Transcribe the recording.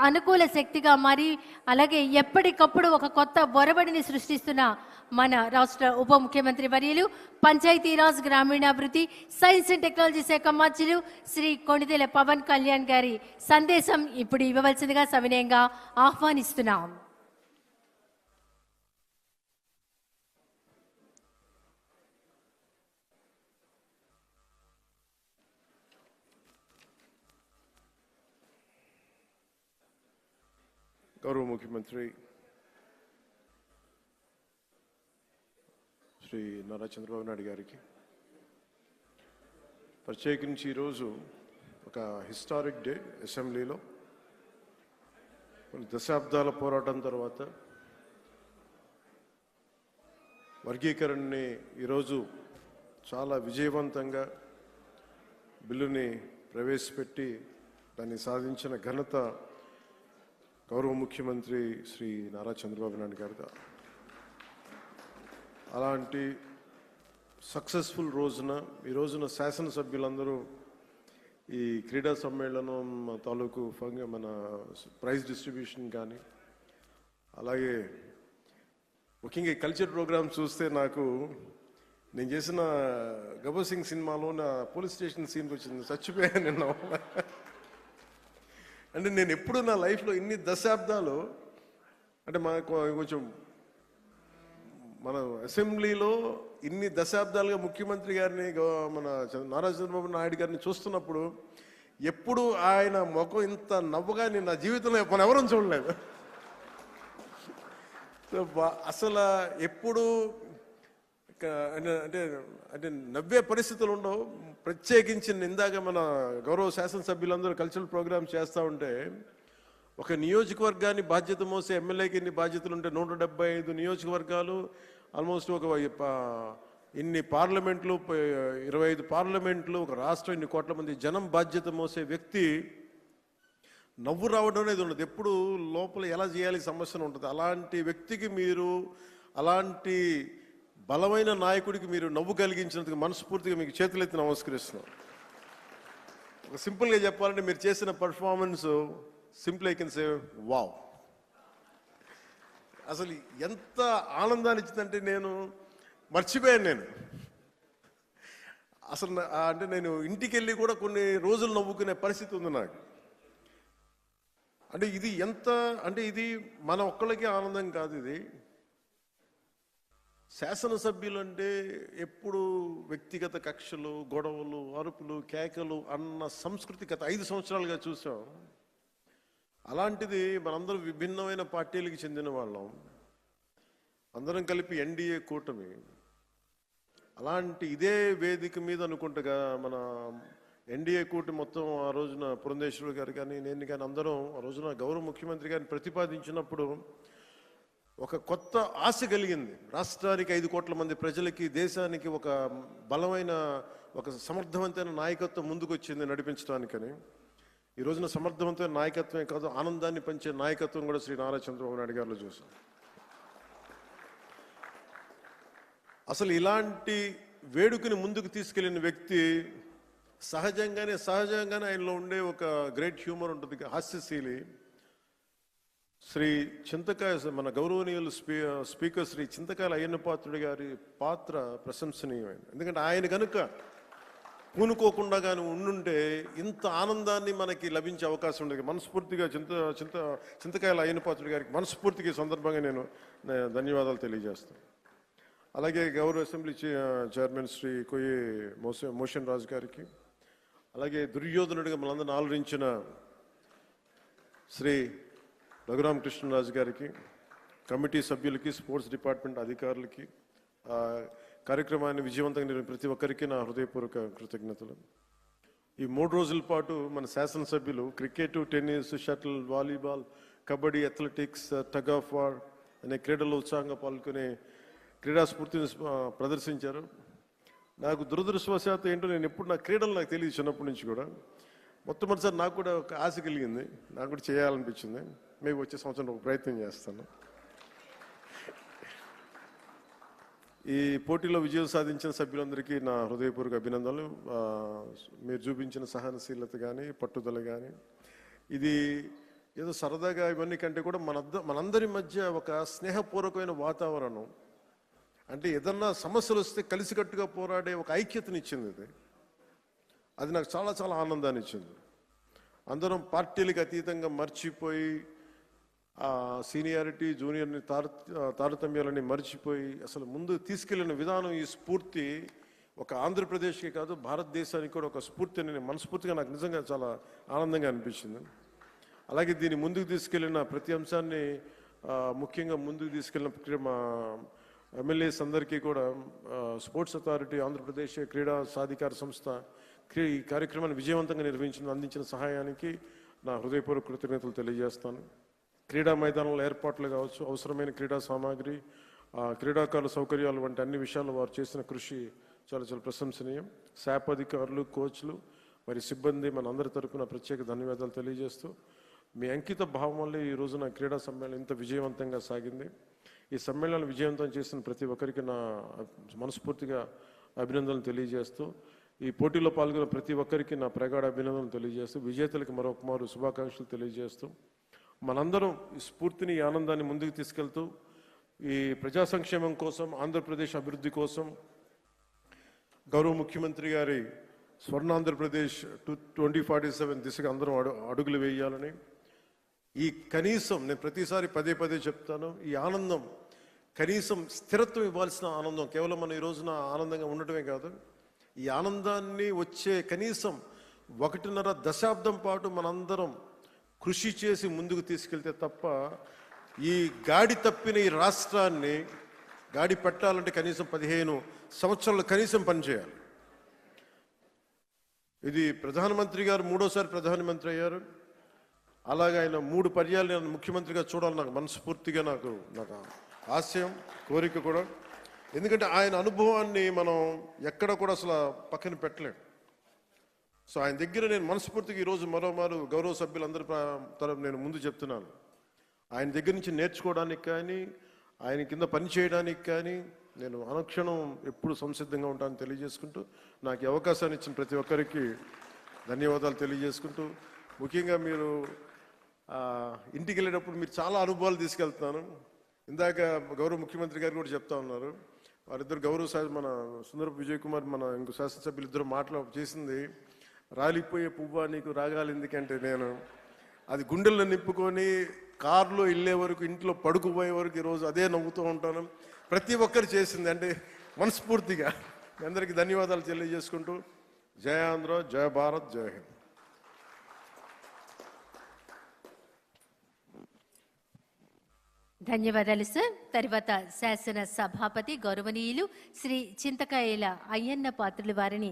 అనుకూల శక్తిగా మరి అలాగే ఎప్పటికప్పుడు ఒక కొత్త ఒరబడిని సృష్టిస్తున్న మన రాష్ట్ర ఉప ముఖ్యమంత్రి వర్యులు పంచాయతీరాజ్ గ్రామీణాభివృద్ధి సైన్స్ అండ్ టెక్నాలజీ శాఖ మంత్రులు శ్రీ కొణిదెల పవన్ కళ్యాణ్ గారి సందేశం ఇప్పుడు ఇవ్వవలసిందిగా సవినయంగా ఆహ్వానిస్తున్నాం. గౌరవ ముఖ్యమంత్రి శ్రీ నారా చంద్రబాబు నాయుడు గారికి ప్రత్యేకించి ఈరోజు ఒక హిస్టారిక్ డే. అసెంబ్లీలో కొన్ని దశాబ్దాల పోరాటం తర్వాత వర్గీకరణని ఈరోజు చాలా విజయవంతంగా బిల్లుని ప్రవేశపెట్టి దాన్ని సాధించిన ఘనత గౌరవ ముఖ్యమంత్రి శ్రీ నారా చంద్రబాబు నాయుడు గారు. అలాంటి సక్సెస్ఫుల్ రోజున ఈ రోజున శాసనసభ్యులందరూ ఈ క్రీడా సమ్మేళనం తాలూకు మన ప్రైజ్ డిస్ట్రిబ్యూషన్ కానీ అలాగే ముఖ్యంగా ఈ కల్చర్ ప్రోగ్రామ్ చూస్తే నాకు నేను చేసిన గబ్బర్ సింగ్ సినిమాలో నా పోలీస్ స్టేషన్ సీన్కి వచ్చింది. చచ్చిపోయాను నిన్న. అంటే నేను ఎప్పుడు నా లైఫ్లో ఇన్ని దశాబ్దాలు అంటే కొంచెం మన అసెంబ్లీలో ఇన్ని దశాబ్దాలుగా ముఖ్యమంత్రి గారిని మన నారా చంద్రబాబు నాయుడు గారిని చూస్తున్నప్పుడు ఎప్పుడు ఆయన ముఖం ఇంత నవ్వుగా నేను నా జీవితంలో మన ఎవరూ చూడలేదు. అసలు ఎప్పుడు అంటే అంటే నవ్వే పరిస్థితులు ఉండవు. ప్రత్యేకించి ఇందాక మన గౌరవ శాసనసభ్యులందరూ కల్చరల్ ప్రోగ్రామ్స్ చేస్తూ ఉంటే ఒక నియోజకవర్గాన్ని బాధ్యత మోసే ఎమ్మెల్యేకి ఇన్ని బాధ్యతలు ఉంటే 175 నియోజకవర్గాలు ఆల్మోస్ట్ ఒక ఇన్ని పార్లమెంట్లు 25 పార్లమెంట్లు ఒక రాష్ట్రం ఇన్ని కోట్ల మంది జనం బాధ్యత మోసే వ్యక్తి నవ్వు రావడం అనేది ఉండదు. ఎప్పుడు లోపల ఎలా చేయాలి సమస్యను ఉంటుంది. అలాంటి వ్యక్తికి మీరు అలాంటి బలమైన నాయకుడికి మీరు నవ్వు కలిగించినందుకు మనస్ఫూర్తిగా మీకు చేతులెత్తి నమస్కరిస్తున్నాం. ఒక సింపుల్గా చెప్పాలంటే మీరు చేసిన performance simple I can say wow. అసలు ఎంత ఆనందాన్ని ఇచ్చిందంటే నేను మర్చిపోయాను. నేను అసలు అంటే నేను ఇంటికి వెళ్ళి కూడా కొన్ని రోజులు నవ్వుకునే పరిస్థితి ఉంది నాకు. అంటే ఇది ఎంత అంటే ఇది మన ఒక్కళ్ళకి ఆనందం కాదు. ఇది శాసనసభ్యులు అంటే ఎప్పుడు వ్యక్తిగత కక్షలు, గొడవలు, అరుపులు, కేకలు అన్న సంస్కృతి గత 5 సంవత్సరాలుగా చూసాం. అలాంటిది మనందరం విభిన్నమైన పార్టీలకు చెందిన వాళ్ళం, అందరం కలిపి ఎన్డీఏ కూటమి. అలాంటి ఇదే వేదిక మీద అనుకుంటగా మన ఎన్డీఏ కూటమి మొత్తం ఆ రోజున పురంధేశ్వరి గారు కానీ నేను కానీ అందరం ఆ రోజున గౌరవ ముఖ్యమంత్రి గారిని ప్రతిపాదించినప్పుడు ఒక కొత్త ఆశ కలిగింది. రాష్ట్రానికి 5 కోట్ల మంది ప్రజలకి, దేశానికి ఒక బలమైన ఒక సమర్థవంతమైన నాయకత్వం ముందుకు వచ్చింది నడిపించడానికని. ఈ రోజున సమర్థవంతమైన నాయకత్వమే కాదు, ఆనందాన్ని పంచే నాయకత్వం కూడా శ్రీ నారా చంద్రబాబు నాయుడు గారిలో చూసాం. అసలు ఇలాంటి వేడుకని ముందుకు తీసుకెళ్లిన వ్యక్తి సహజంగానే ఆయనలో ఉండే ఒక గ్రేట్ హ్యూమర్ ఉంటుంది, హాస్యశీలి. శ్రీ చింతకాయ మన గౌరవనీయులు స్పీకర్ శ్రీ చింతకాయల అయ్యన్న పాత్రుడి గారి పాత్ర ప్రశంసనీయమైనది. ఎందుకంటే ఆయన కనుక పూనుకోకుండా కానీ ఉండుంటే ఇంత ఆనందాన్ని మనకి లభించే అవకాశం ఉండదు. మనస్ఫూర్తిగా చింతకాయల అయ్యన్న పాత్రుడి గారికి మనస్ఫూర్తిగా సందర్భంగా నేను ధన్యవాదాలు తెలియజేస్తాను. అలాగే గౌరవ అసెంబ్లీ చైర్మన్ శ్రీ కొయ్యి మోషన్ రాజు గారికి, అలాగే దుర్యోధనుడిగా మనందరిని ఆలోచించిన శ్రీ రఘురామకృష్ణరాజు గారికి, కమిటీ సభ్యులకి, స్పోర్ట్స్ డిపార్ట్మెంట్ అధికారులకి, కార్యక్రమాన్ని విజయవంతంగా నిర్వహించిన ప్రతి ఒక్కరికి నా హృదయపూర్వక కృతజ్ఞతలు. ఈ 3 రోజుల పాటు మన శాసనసభ్యులు cricket, tennis, shuttle, volleyball, kabaddi, athletics, tug of war అనే క్రీడల్లో ఉత్సాహంగా పాల్గొనే క్రీడా స్ఫూర్తిని ప్రదర్శించారు. నాకు దురదృష్టవశాత్తు ఏంటో నేను ఎప్పుడు నా క్రీడలు నాకు తెలియదు చిన్నప్పటి నుంచి కూడా. మొట్టమొదటిసారి నాకు కూడా ఒక ఆశ కలిగింది, నాకు కూడా చేయాలనిపించింది. మేము వచ్చే సంవత్సరం ఒక ప్రయత్నం చేస్తాను. ఈ పోటీలో విజయం సాధించిన సభ్యులందరికీ నా హృదయపూర్వక అభినందనలు. మీరు చూపించిన సహనశీలత కానీ, పట్టుదల కానీ, ఇది ఏదో సరదాగా ఇవన్నీ కంటే కూడా మనందరి మధ్య ఒక స్నేహపూర్వకమైన వాతావరణం, అంటే ఏదన్నా సమస్యలు వస్తే కలిసికట్టుగా పోరాడే ఒక ఐక్యతనిచ్చింది ఇది. అది నాకు చాలా చాలా ఆనందాన్ని ఇచ్చింది. అందరం పార్టీలకు అతీతంగా మర్చిపోయి సీనియారిటీ జూనియర్ని తారతమ్యాలని మర్చిపోయి అసలు ముందు తీసుకెళ్లిన విధానం, ఈ స్ఫూర్తి ఒక ఆంధ్రప్రదేశ్కి కాదు భారతదేశానికి కూడా ఒక స్ఫూర్తి అని మనస్ఫూర్తిగా నాకు నిజంగా చాలా ఆనందంగా అనిపించింది. అలాగే దీన్ని ముందుకు తీసుకెళ్లిన ప్రతి అంశాన్ని ముఖ్యంగా ముందుకు తీసుకెళ్లిన మా ఎమ్మెల్యేస్ అందరికీ కూడా స్పోర్ట్స్ అథారిటీ ఆంధ్రప్రదేశ్ క్రీడా సాధికార సంస్థ ఈ కార్యక్రమాన్ని విజయవంతంగా అందించిన సహాయానికి నా హృదయపూర్వక కృతజ్ఞతలు తెలియజేస్తాను. క్రీడా మైదానంలో ఏర్పాట్లు కావచ్చు, అవసరమైన క్రీడా సామాగ్రి, క్రీడాకారుల సౌకర్యాలు వంటి అన్ని విషయాల్లో వారు చేసిన కృషి చాలా చాలా ప్రశంసనీయం. శాప్ అధికారులు, కోచ్లు, మరి సిబ్బంది మన అందరి తరపున ప్రత్యేక ధన్యవాదాలు తెలియజేస్తూ, మీ అంకిత భావం వల్ల ఈ రోజున క్రీడా సమ్మేళనం ఇంత విజయవంతంగా సాగింది. ఈ సమ్మేళనాన్ని విజయవంతం చేసిన ప్రతి ఒక్కరికి నా మనస్ఫూర్తిగా అభినందనలు తెలియజేస్తూ, ఈ పోటీలో పాల్గొన్న ప్రతి ఒక్కరికి నా ప్రగాఢ అభినందనలు తెలియజేస్తూ, విజేతలకు మరొకమారు శుభాకాంక్షలు తెలియజేస్తూ, మనందరం ఈ స్ఫూర్తిని, ఈ ఆనందాన్ని ముందుకు తీసుకెళ్తూ ఈ ప్రజా సంక్షేమం కోసం, ఆంధ్రప్రదేశ్ అభివృద్ధి కోసం గౌరవ ముఖ్యమంత్రి గారి స్వర్ణాంధ్రప్రదేశ్ 2047 దిశగా అందరం అడుగులు వేయాలని, ఈ కనీసం నేను ప్రతిసారి పదే పదే చెప్తాను, ఈ ఆనందం కనీసం స్థిరత్వం ఇవ్వాల్సిన ఆనందం, కేవలం మనం ఈ రోజున ఆనందంగా ఉండటమే కాదు, ఈ ఆనందాన్ని వచ్చే కనీసం 1.5 దశాబ్దం పాటు మనందరం కృషి చేసి ముందుకు తీసుకెళ్తే తప్ప ఈ గాడి తప్పిన ఈ రాష్ట్రాన్ని గాడి పెట్టాలంటే కనీసం 15 సంవత్సరాలు కనీసం పనిచేయాలి. ఇది ప్రధానమంత్రి గారు 3వ ప్రధానమంత్రి అయ్యారు. అలాగే ఆయన 3 పర్యాలు నేను ముఖ్యమంత్రిగా చూడాలని నాకు మనస్ఫూర్తిగా నాకు ఆశయం, కోరిక కూడా. ఎందుకంటే ఆయన అనుభవాన్ని మనం ఎక్కడ కూడా అసలు పక్కన పెట్టలేం. సో ఆయన దగ్గర నేను మనస్ఫూర్తిగా ఈరోజు మరోమారు గౌరవ సభ్యులందరి తరపు నేను ముందు చెప్తున్నాను, ఆయన దగ్గర నుంచి నేర్చుకోవడానికి కానీ, ఆయన కింద పనిచేయడానికి కానీ నేను అనుక్షణం ఎప్పుడు సంసిద్ధంగా ఉంటానని తెలియజేసుకుంటూ, నాకు ఈ అవకాశాన్ని ఇచ్చిన ప్రతి ఒక్కరికి ధన్యవాదాలు తెలియజేసుకుంటూ, ముఖ్యంగా మీరు ఇంటికి వెళ్ళేటప్పుడు మీరు చాలా అనుభవాలు తీసుకెళ్తున్నాను. ఇందాక గౌరవ ముఖ్యమంత్రి గారు కూడా చెప్తా ఉన్నారు, వారిద్దరు గౌరవ మన సుందరపు విజయ్ కుమార్ మన ఇంకో శాసనసభ్యులు ఇద్దరు చేసింది, రాలిపోయే పువ్వా నీకు రాగాలి ఎందుకంటే, నేను అది గుండెల్లో నింపుకొని కారులో వెళ్ళే వరకు, ఇంట్లో పడుకుపోయే వరకు ఈరోజు అదే నవ్వుతూ ఉంటాను. ప్రతి ఒక్కరు చేసింది అంటే మనస్ఫూర్తిగా అందరికీ ధన్యవాదాలు తెలియజేసుకుంటూ, జయ ఆంధ్ర, జయ భారత్, జయ హింద్. ధన్యవాదాలు సార్. తర్వాత శాసన సభాపతి గౌరవనీయులు శ్రీ చింతకాయల అయ్యన్న పాత్రులు వారిని